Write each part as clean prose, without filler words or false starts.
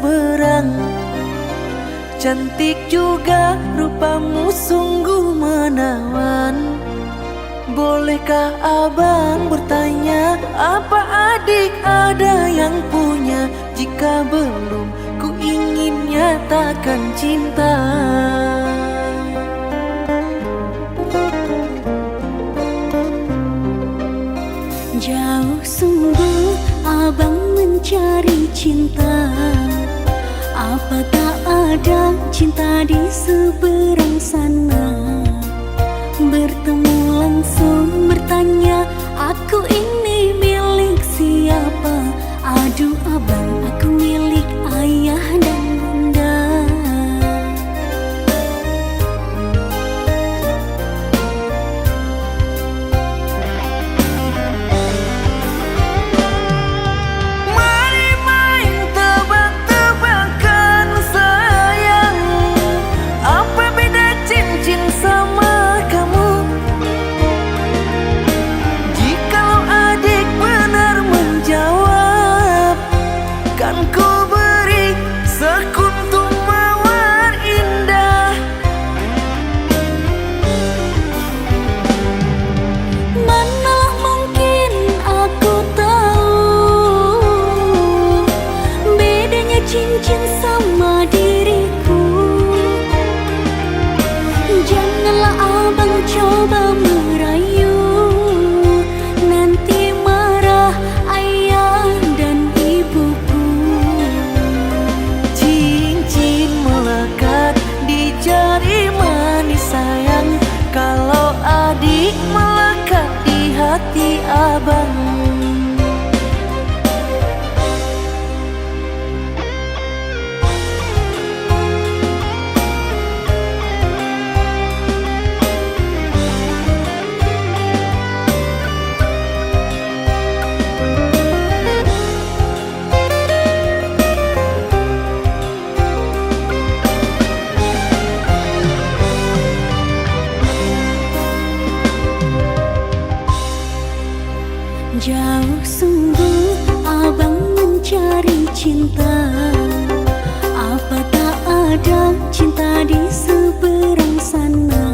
seberang. Cantik juga rupamu sungguh menawan. Bolehkah abang bertanya, apa adik ada yang punya? Jika belum, ku ingin nyatakan cinta. Jauh sungguh abang mencari cinta. Apa tak ada cinta di seberang sana? Bertemu langsung bertanya, aku ini milik siapa? Aduh abang, aku milik ayah dan bunda. Mari main tebak-tebakan sayang, apa beda cincin sama kamu? Jikalau adik benar menjawab, kan ku beri sekuntum mawar indah. Manalah mungkin aku tahu bedanya cincin sama diriku. Janganlah abang coba merayu, nanti marah ayah dan ibuku. Cincin melekat di jari manis sayang, kalau adik melekat di hati abang. Jauh sungguh abang mencari cinta. Apa tak ada cinta di seberang sana?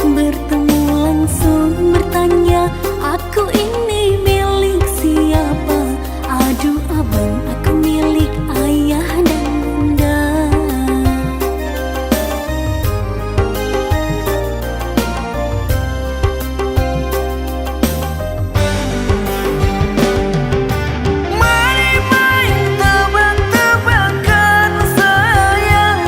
Bertemu langsung bertanya, aku ini milik siapa? Aduh abang, aku milik ayah dan bunda. Mari main tebak-tebakan sayang,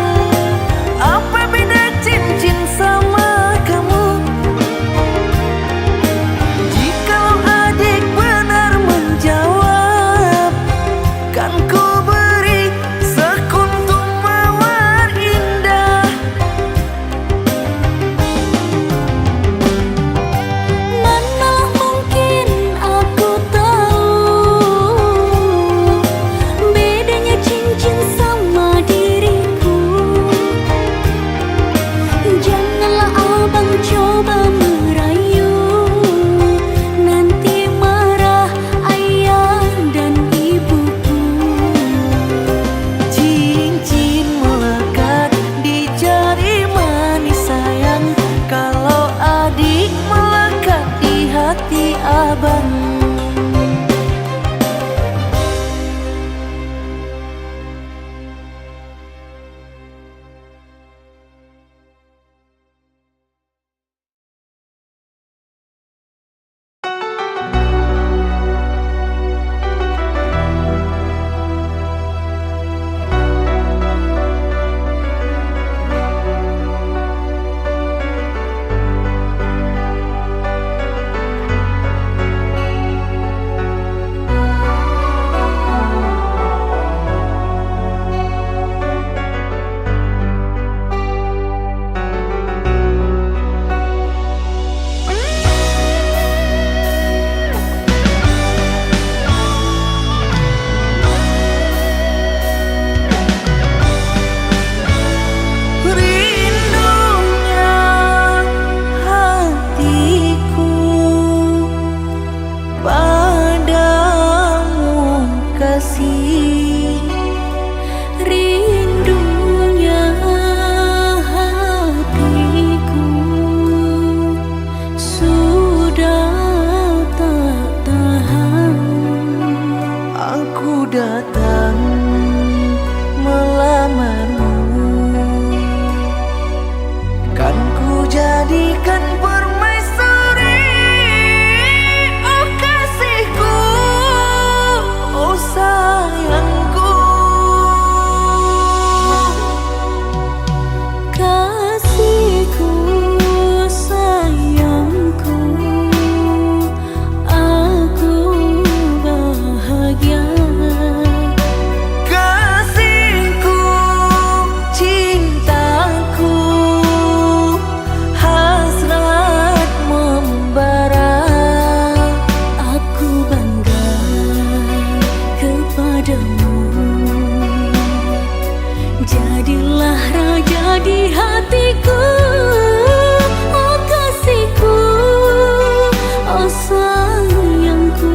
Jadilah raja di hatiku, oh kasihku, oh sayangku.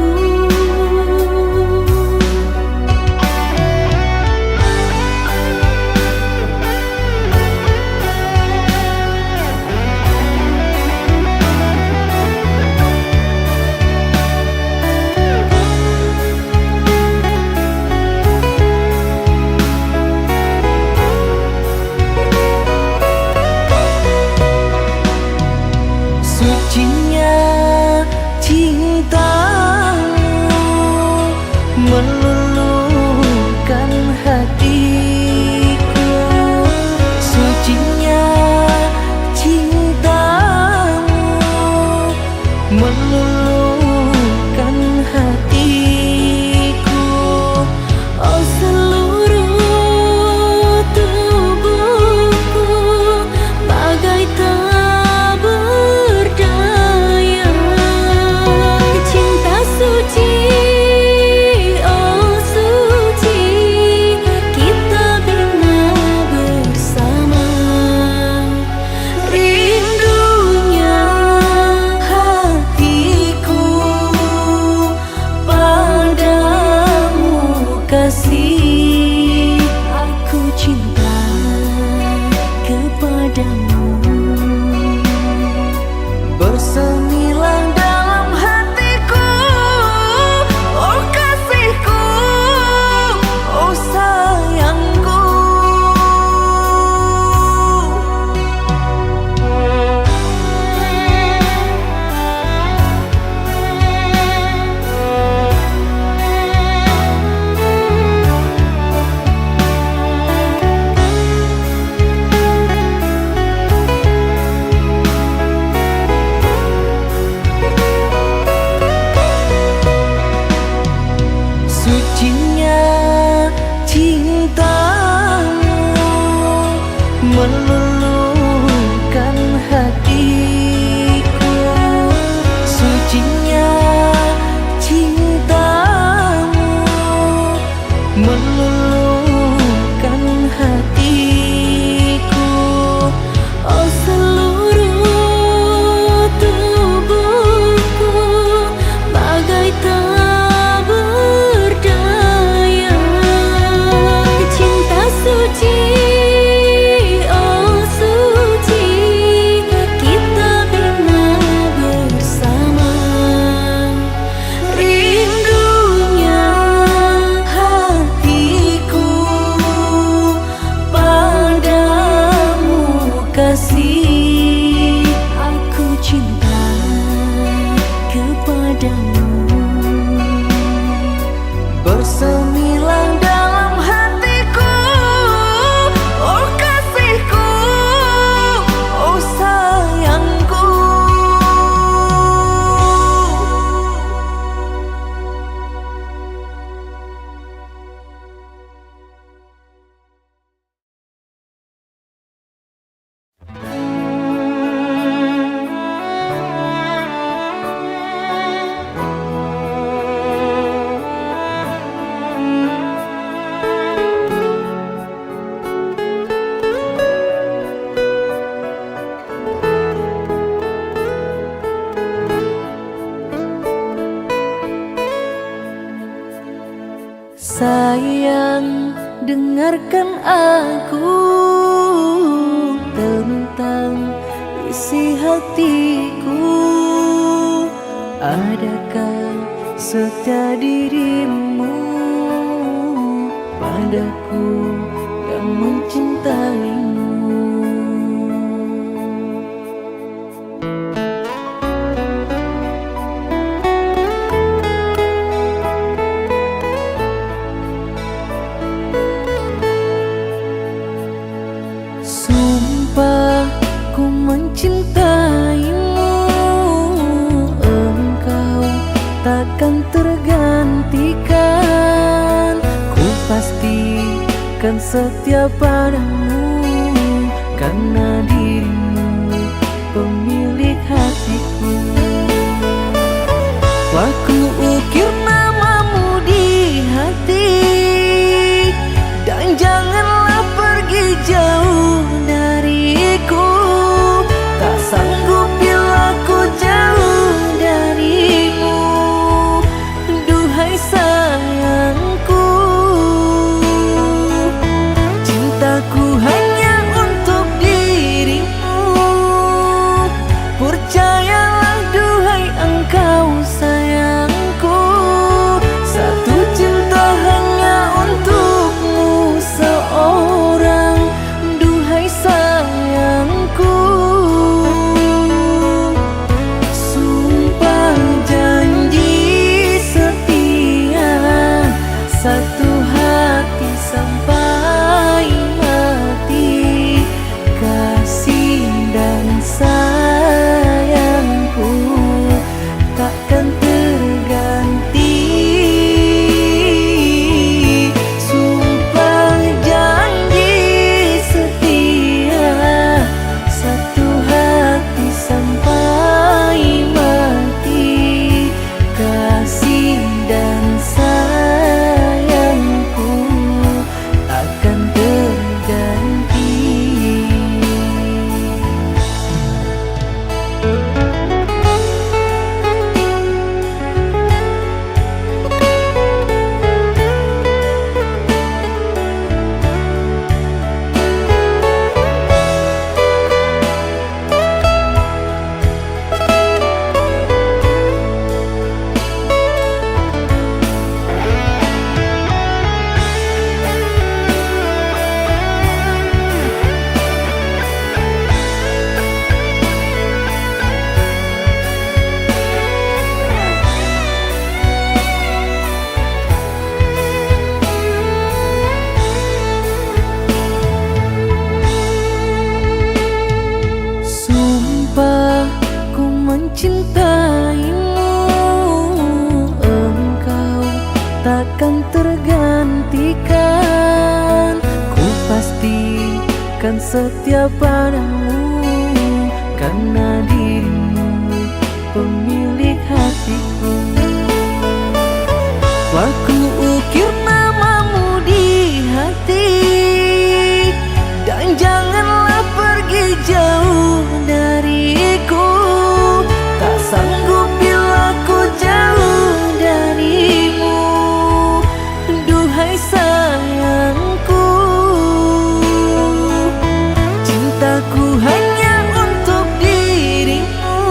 Sucinya cintamu meluluhkan hatiku. Sucinya cintamu meluluhkan hatiku. Oh seluruh tubuhku bagai tak berdaya. Cinta suci, oh suci, kita bina bersama. Rindunya hatiku padamu kasih, Aku cinta kepadamu. bersemilang dalam hatiku. Oh kasihku, oh sayangku. Sucinya cintamu meluluhkan hatiku. Sucinya cintamu meluluhkan hatiku. Oh seluruh tubuhku bagai tak berdaya. Cinta suci, oh suci, kita bina bersama. Rindunya hatiku padamu kasih, Aku cinta kepadamu. bersemilang dalam hatiku. Oh kasihku, oh sayangku. Sayang, dengarkan aku tentang isi hatiku. Adakah setia dirimu padaku yang mencintaimu? Sumpah ku mencintaimu, engkau takkan tergantikan. Ku pastikan setia padamu, karena dirimu pemilik hatiku. Wah, ku ukir namamu di hati, dan janganlah pergi mencintaimu, engkau takkan tergantikan. Ku pastikan setia padamu, karena dirimu pemilik hatiku. Telah ku ukir namamu di hati, dan janganlah pergi jauh dariku. Tak sanggup bila ku jauh darimu, duhai sayangku. Cintaku hanya untuk dirimu,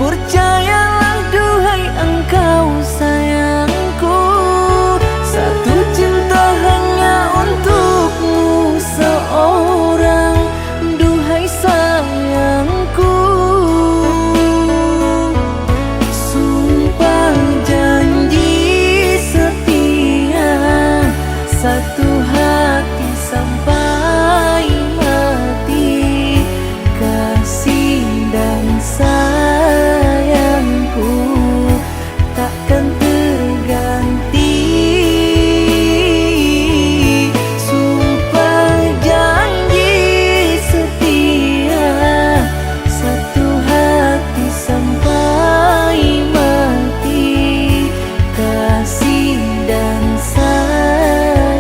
percayalah duhai engkau sayangku. Satu cinta hanya untukmu seorang, duhai sayangku. Sumpah janji setia, satu hati sampai mati. Kasih dan sayangku takkan terganti. Sumpah janji setia, satu hati sampai mati. Kasih dan sayangku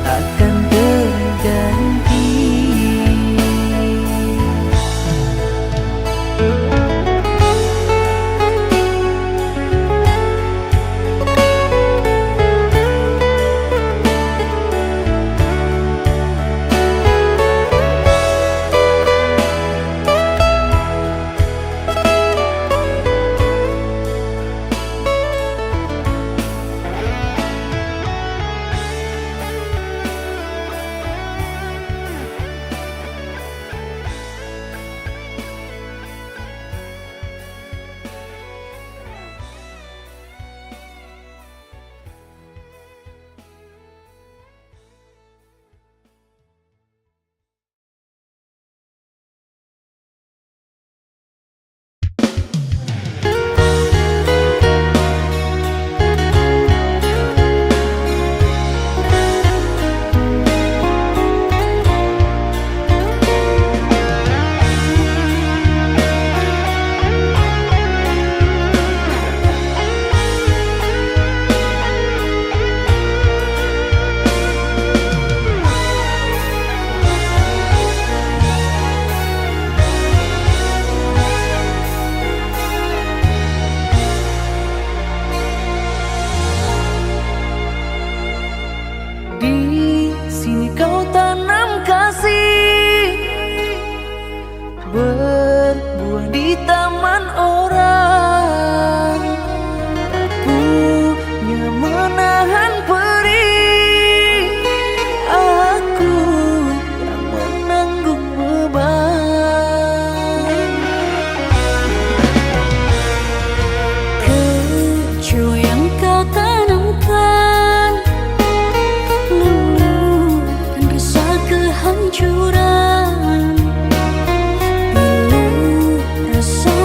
akan terganti. Di sini kau tanam kasih, berbuah di taman orang. Tak punya menahan perih, aku yang menanggung beban. Kecoa yang kau tanamkan luluh dan rasa kehancuran. Bila rasa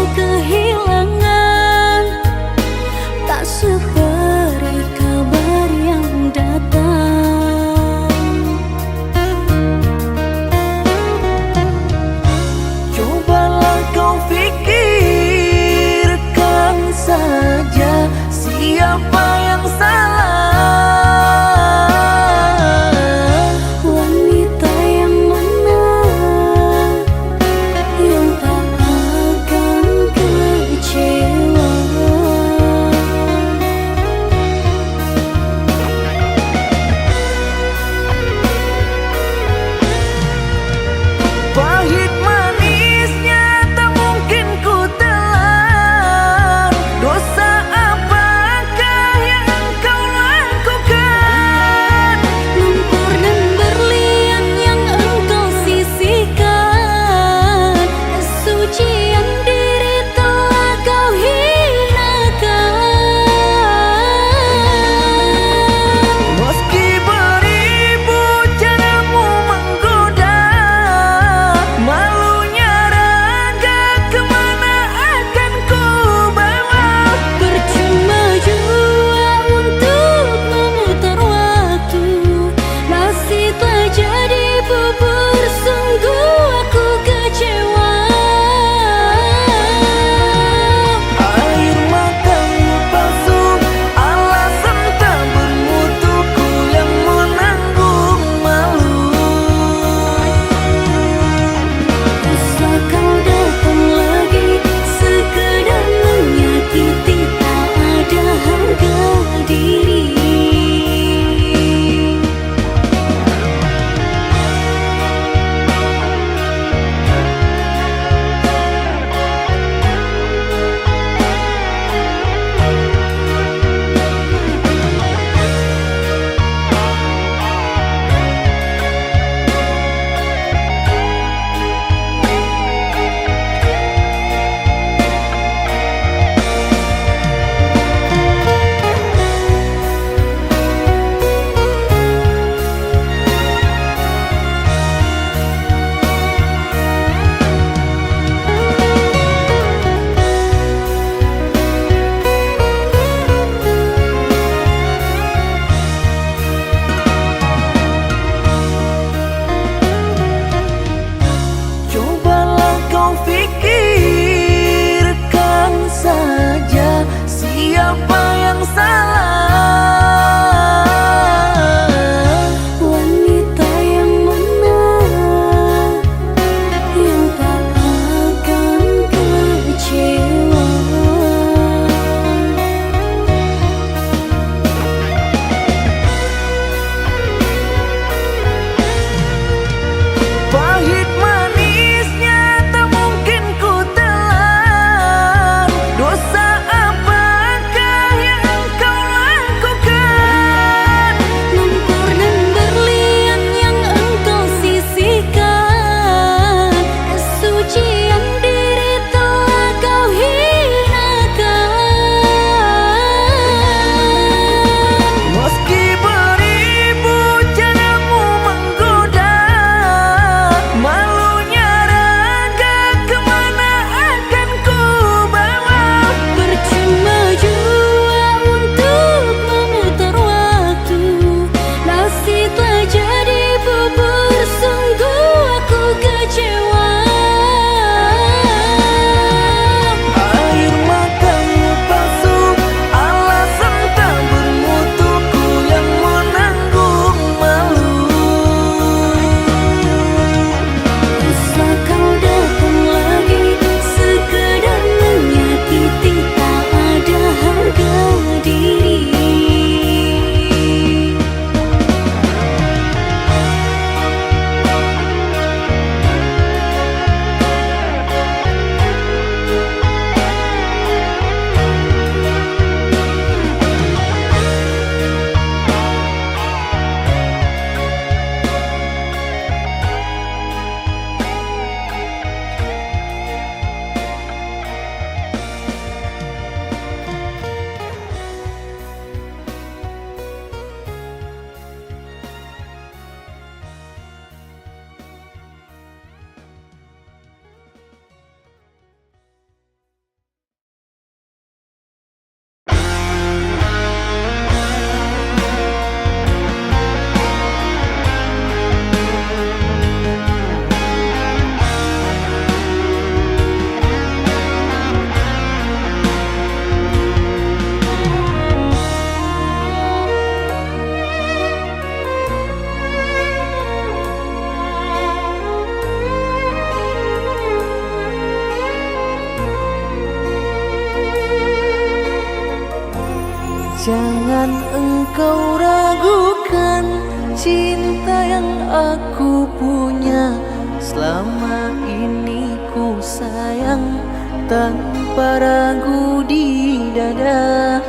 cinta yang aku punya. Selama ini ku sayang tanpa ragu di dada.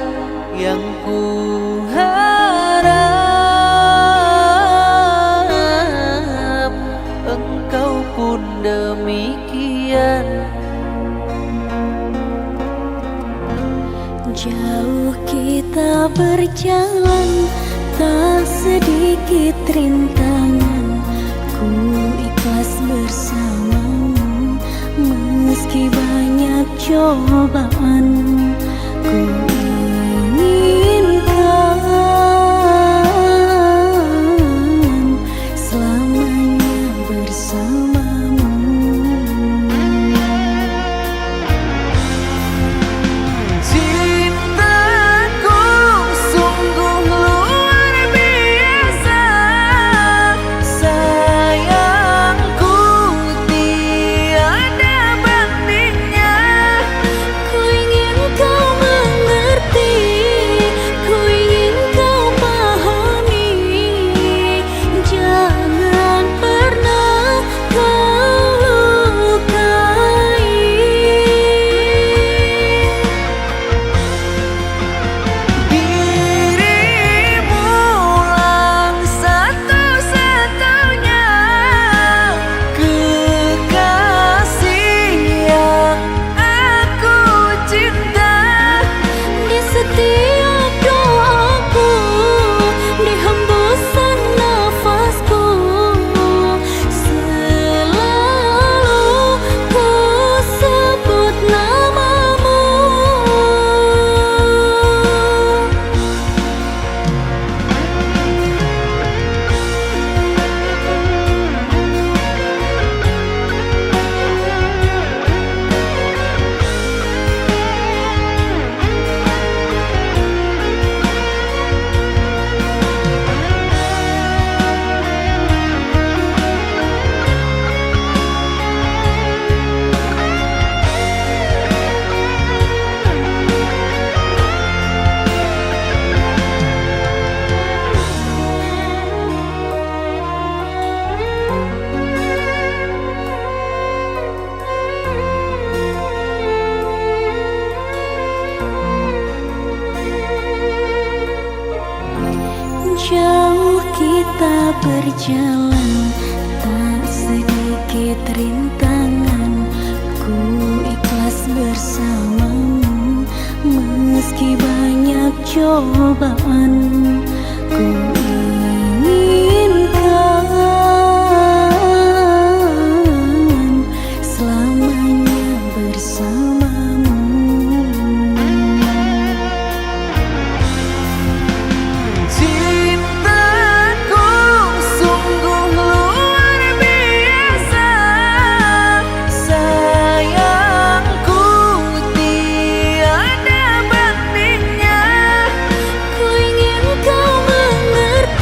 Yang ku harap engkau pun demikian. Jauh kita berjalan, tak sedikit rintangan. Ku ikhlas bersamamu, meski banyak cobaan. Ku inginkan selamanya bersamamu. Cintaku sungguh luar biasa, sayangku tiada bandingnya. Ku ingin kau mengerti, ku ingin kau pahami. Jangan pernah kau lukai. Dirimulah satu-satunya kekasih yang aku cinta. Di setiap doaku, di hembusan nafasku, selalu ku sebut namamu. Jauh kita berjalan, tak sedikit rintangan. Ku ikhlas bersamamu, meski banyak cobaan. Ku inginkan selamanya bersamamu. Cintaku sungguh luar biasa, sayangku tiada bandingnya. Ku ingin kau mengerti,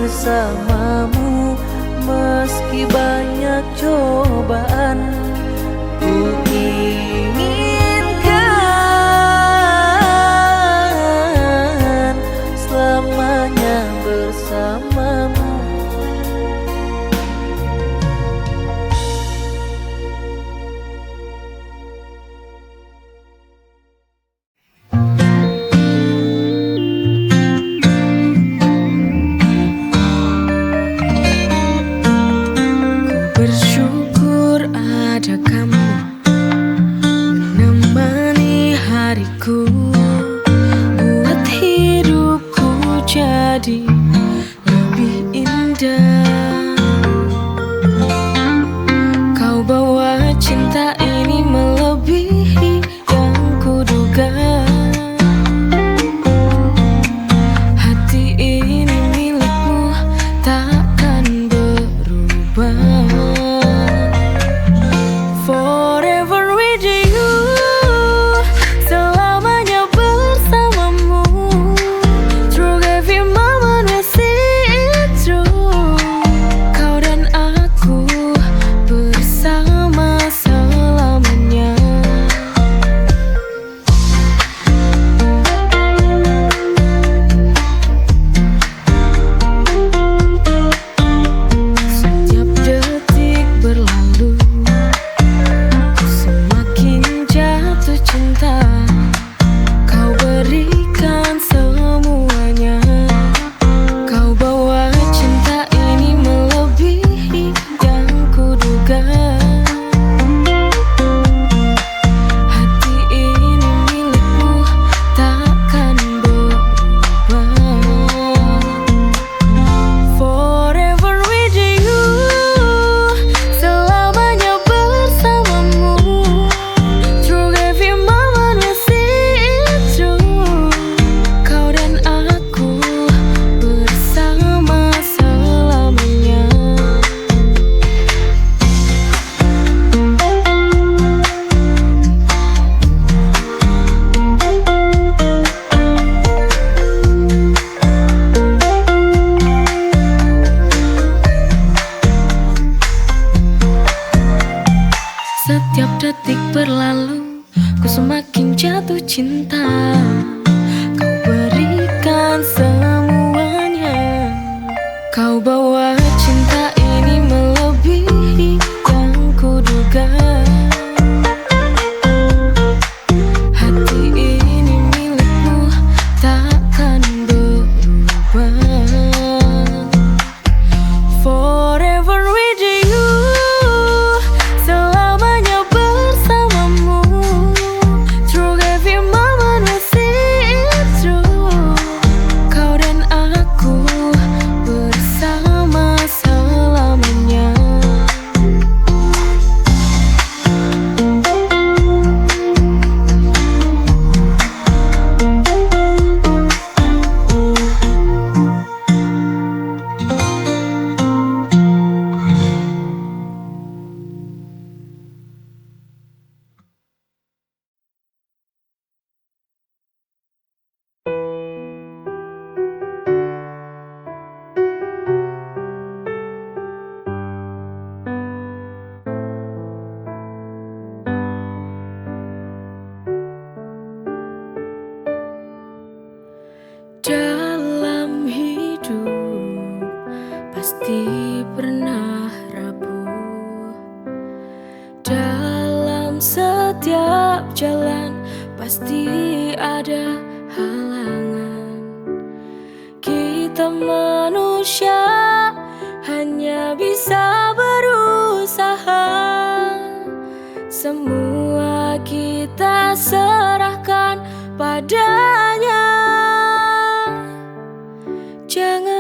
bersamamu. Meski banyak cobaan, ku inginkan selamanya bersamamu. Bersyukur ada kamu menemani hariku, buat hidupku jadi lebih indah. Kau bawa cinta ini melebihi yang kuduga. Hati ini milikmu, takkan berubah. Forever with you, selamanya bersamamu. Through every moment we see it through. Kau dan aku bersama selamanya. Setiap detik berlalu, semakin jatuh cinta. Kau berikan semuanya. Kau bawa cinta ini melebihi yang kuduga. Hati ini milikmu, takkan berubah. Forever with you, selamanya bersamamu. Through every moment we see it through. Kau dan aku bersama selamanya. Setiap detik berlalu, ku semakin jatuh cinta. Kau berikan semuanya. Kau bawa cinta ini melebihi yang kuduga. Hati ini milikmu, takkan berubah. Forever with you, selamanya bersamamu. Through every moment we see it through. Kau dan aku bersama selamanya. Dalam hidup pasti pernah rapuh. Dalam setiap jalan pasti ada halangan. Kita manusia hanya bisa berusaha. Semua kita serahkan padanya. Jangan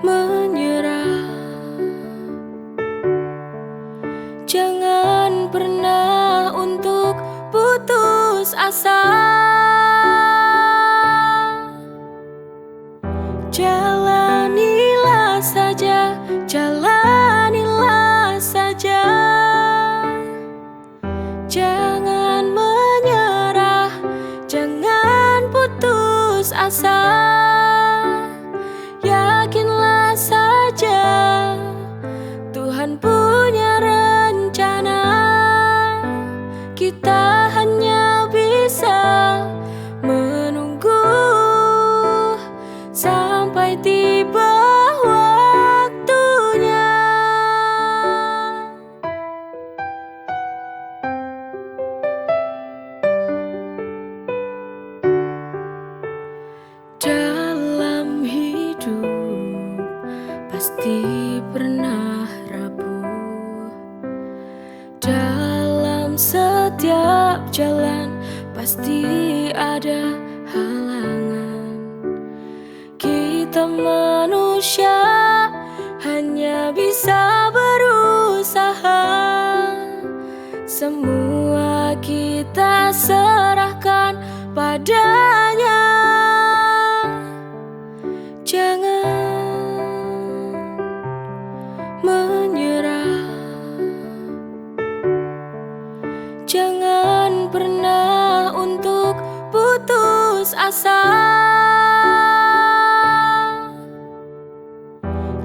menyerah, jangan pernah untuk putus asa. Jalanilah saja, jalanilah saja. Jangan menyerah, jangan putus asa. pasti pernah rapuh. Dalam setiap jalan pasti ada halangan. Kita manusia hanya bisa berusaha. Semua kita serahkan padanya. Jangan menyerah, jangan pernah untuk putus asa.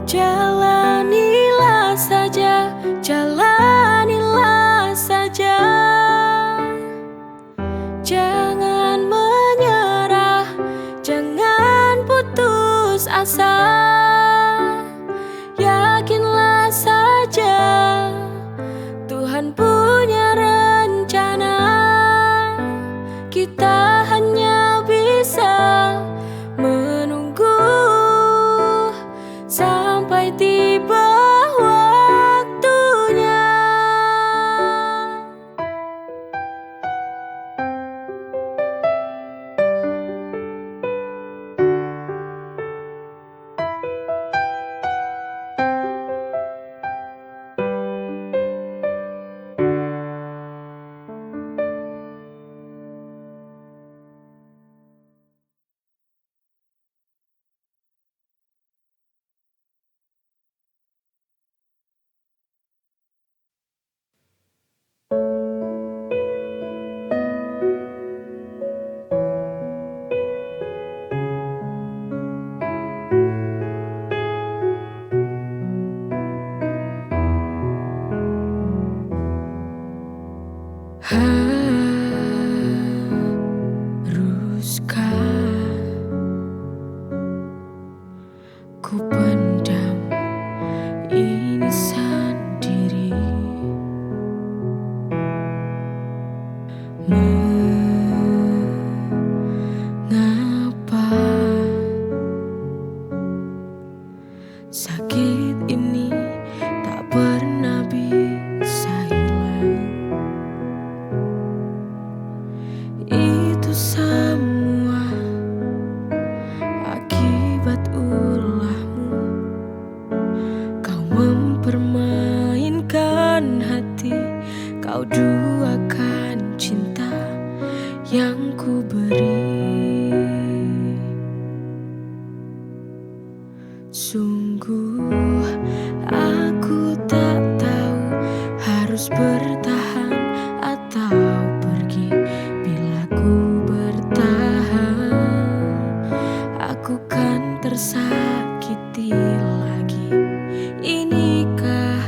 Jalanilah saja, jalanilah saja. Jangan menyerah, jangan putus asa. Yakinlah saja, Tuhan punya rencana. Kita hanya bisa menunggu sampai tiba waktunya. Haruskah ku pendam ini sendiri? Mengapa sakit ini tak pernah bisa hilang? Itu semua akibat ulahmu. Kau mempermainkan hati, kau duakan cinta yang ku beri. Sungguh aku tak tahu harus bertahan atau pergi. Bila ku bertahan, aku kan tersakiti lagi. Inikah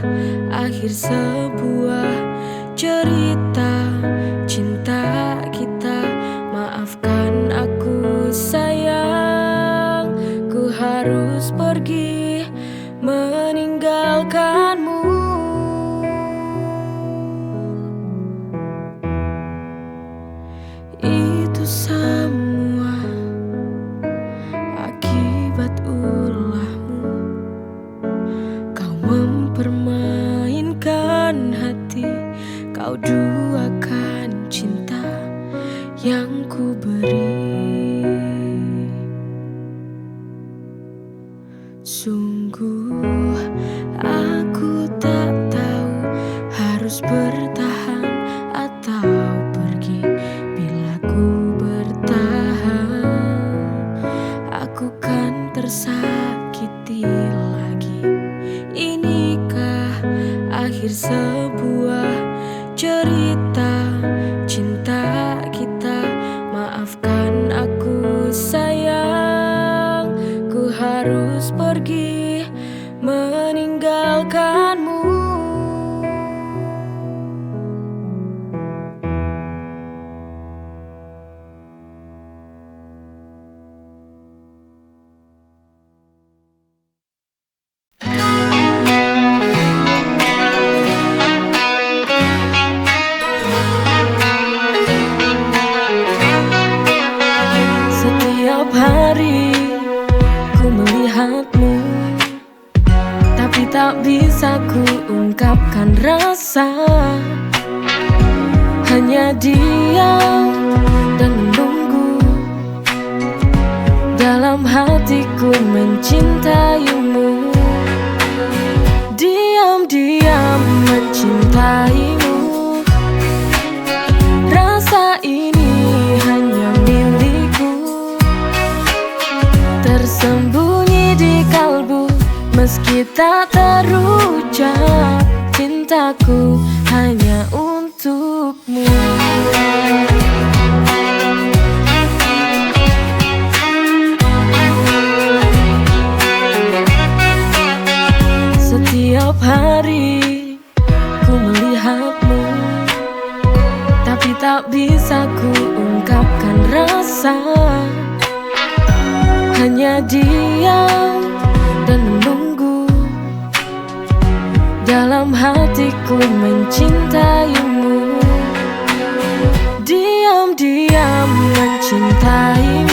akhir sebuah cerita cinta kita? Maafkan aku sayang, ku harus pergi meninggalkanmu. Itu semua akibat ulahmu. Kau mempermainkan hati, kau duakan cinta yang ku beri. Sungguh aku tak tahu harus bertahan atau pergi. Bila ku bertahan, aku kan tersakiti lagi. Inikah akhir sebuah cerita cinta kita? Maafkan aku sayang, ku harus pergi meninggalkanmu. Setiap hari ku melihatmu tak bisa ku ungkapkan rasa. Hanya diam dan menunggu. Dalam hatiku mencintaimu, diam-diam mencintaimu. Rasa ini hanya milikku, tersembunyi di kalbu. Meski tak terucap, cintaku hanya untukmu. Setiap hari ku melihatmu, tapi tak bisa ku ungkapkan rasa. Hanya diam dan menunggu. Dalam hatiku mencintaimu, diam-diam mencintaimu.